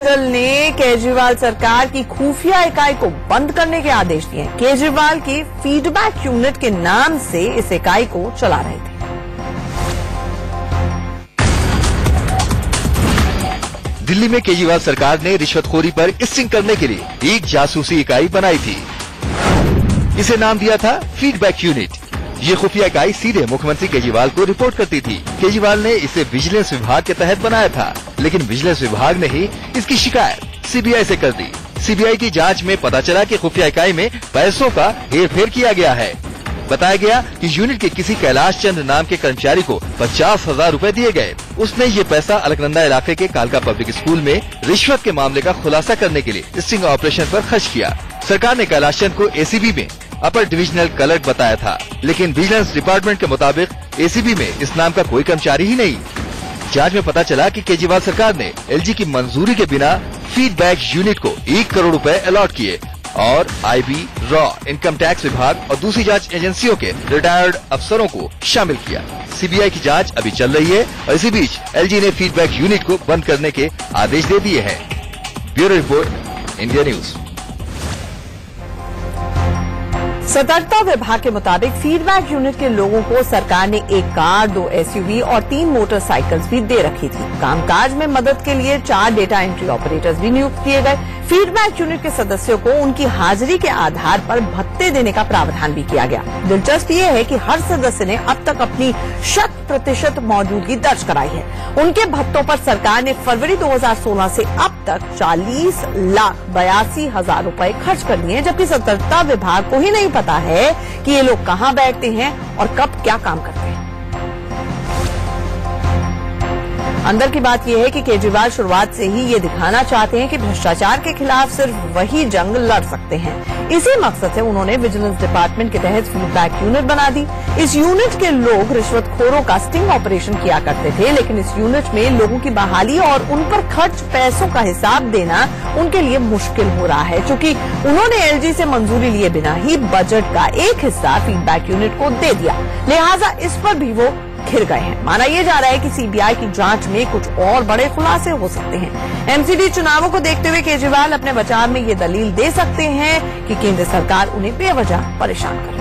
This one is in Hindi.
ने केजरीवाल सरकार की खुफिया इकाई को बंद करने के आदेश दिए। केजरीवाल की फीडबैक यूनिट के नाम से इस इकाई को चला रहे थे। दिल्ली में केजरीवाल सरकार ने रिश्वतखोरी पर इस्टिंग करने के लिए एक जासूसी इकाई बनाई थी। इसे नाम दिया था फीडबैक यूनिट। ये खुफिया इकाई सीधे मुख्यमंत्री केजरीवाल को रिपोर्ट करती थी। केजरीवाल ने इसे विजिलेंस विभाग के तहत बनाया था, लेकिन विजिलेंस विभाग ने ही इसकी शिकायत सीबीआई से कर दी। सीबीआई की जांच में पता चला कि खुफिया इकाई में पैसों का हेरफेर किया गया है। बताया गया कि यूनिट के किसी कैलाश चंद नाम के कर्मचारी को 50,000 रूपए दिए गए। उसने ये पैसा अलकनंदा इलाके के कालका पब्लिक स्कूल में रिश्वत के मामले का खुलासा करने के लिए स्टिंग ऑपरेशन पर खर्च किया। सरकार ने कैलाश चंद को एसीबी में अपर डिविजनल क्लर्क बताया था, लेकिन विजिलेंस डिपार्टमेंट के मुताबिक एसीबी में इस नाम का कोई कर्मचारी ही नहीं। जांच में पता चला कि केजरीवाल सरकार ने एलजी की मंजूरी के बिना फीडबैक यूनिट को 1 करोड़ रुपए अलॉट किए और आईबी, रॉ, इनकम टैक्स विभाग और दूसरी जांच एजेंसियों के रिटायर्ड अफसरों को शामिल किया। सीबीआई की जांच अभी चल रही है और इसी बीच एलजी ने फीडबैक यूनिट को बंद करने के आदेश दे दिए हैं। Bureau report, India news. सतर्कता विभाग के मुताबिक फीडबैक यूनिट के लोगों को सरकार ने 1 कार, 2 एसयूवी और 3 मोटरसाइकिल्स भी दे रखी थी। कामकाज में मदद के लिए 4 डेटा एंट्री ऑपरेटर्स भी नियुक्त किए गए। फीडबैक यूनिट के सदस्यों को उनकी हाजिरी के आधार पर भत्ते देने का प्रावधान भी किया गया। दिलचस्प ये है कि हर सदस्य ने अब तक अपनी 100% मौजूदगी दर्ज कराई है। उनके भत्तों पर सरकार ने फरवरी 2016 से अब तक 40,82,000 रूपये खर्च कर दिए, जबकि सतर्कता विभाग को ही नहीं पता है कि ये लोग कहां बैठते हैं और कब क्या काम करते हैं। अंदर की बात यह है कि केजरीवाल शुरुआत से ही ये दिखाना चाहते हैं कि भ्रष्टाचार के खिलाफ सिर्फ वही जंग लड़ सकते हैं। इसी मकसद से उन्होंने विजिलेंस डिपार्टमेंट के तहत फीडबैक यूनिट बना दी। इस यूनिट के लोग रिश्वतखोरों का स्टिंग ऑपरेशन किया करते थे, लेकिन इस यूनिट में लोगों की बहाली और उन पर खर्च पैसों का हिसाब देना उनके लिए मुश्किल हो रहा है, क्योंकि उन्होंने एलजी से मंजूरी लिए बिना ही बजट का एक हिस्सा फीडबैक यूनिट को दे दिया। लिहाजा इस पर भी वो घिर गए हैं। माना यह जा रहा है कि सीबीआई की जांच में कुछ और बड़े खुलासे हो सकते हैं। एमसीडी चुनावों को देखते हुए केजरीवाल अपने बचाव में ये दलील दे सकते हैं कि केंद्र सरकार उन्हें बेवजह परेशान कर